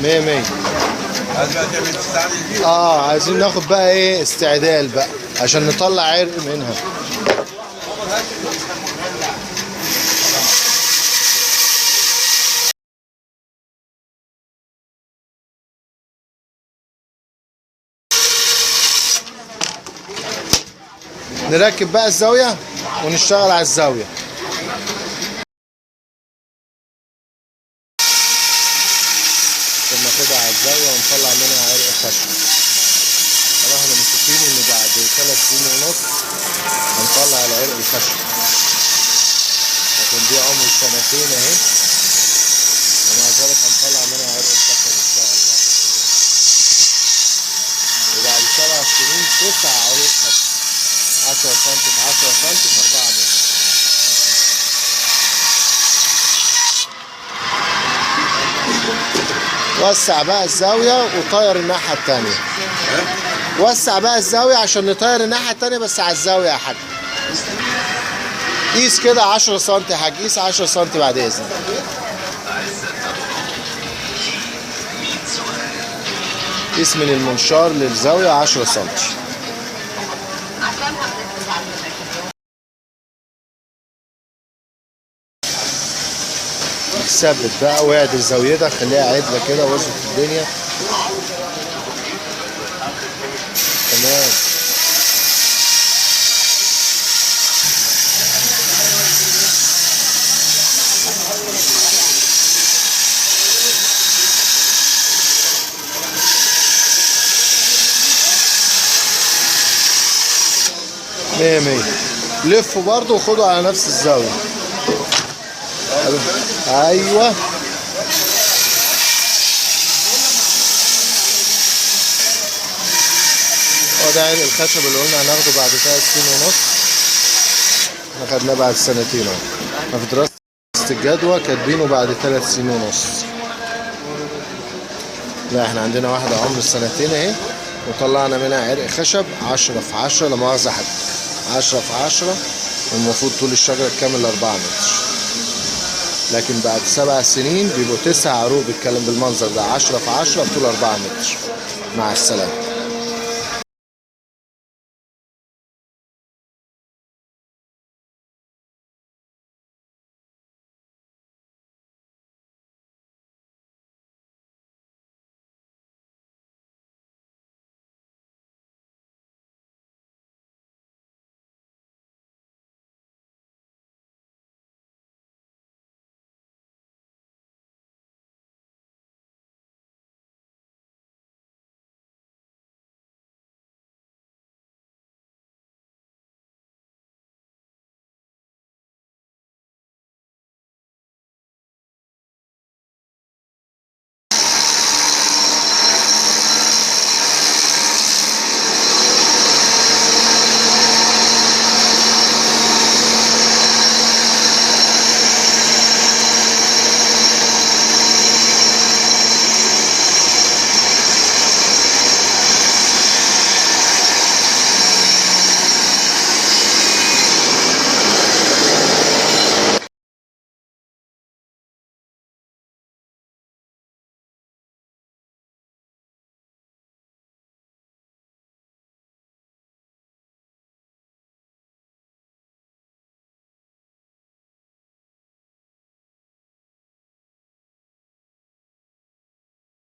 مية مية. عايزين ناخد بقى ايه استعدال بقى عشان نطلع عرق منها. نركب بقى الزاوية ونشتغل على الزاوية. ناخدها على الزاوية ونطلع منها عرق خشب. طبعا احنا متفقين ان بعد 3 سنين ونص هنطلع العرق الخشب، لكن دي عمر 2 اهي، ومع ذلك هنطلع منها عرق الخشب ان شاء الله. وبعد 7 سنين 9 عروق خشب، 10 سم في 10 سم في 4 متر. وسع بقى الزاوية وطير الناحية التانية. وسع بقى الزاوية عشان نطير الناحية التانية، بس على الزاوية يا حاج. قيس كده 10 سم يا حاج، قيس 10 سم بعد إذنك. قيس من المنشار للزاوية 10 سم. ثبت بقى واعدل زاويتك، خليها عدله كده واظبط الدنيا. تمام. مية مية. لفوا برضه وخدوا على نفس الزاوية. ايوه. ده عرق الخشب اللي قلنا هناخده بعد 3 سنين ونص. احنا خدناه بعد 2 سنين اهو. احنا في دراسة الجدوى كاتبينه بعد 3 سنين ونص. لا احنا عندنا واحدة عمر 2 اهي، وطلعنا منها عرق خشب 10 في 10، لا مؤاخذة حد 10 في 10، والمفروض طول الشجرة تكمل 4 متر. لكن بعد 7 سنين بيبقوا 9 عروق بيتكلم بالمنظر ده، 10 في 10 بطول 4 متر. مع السلامة.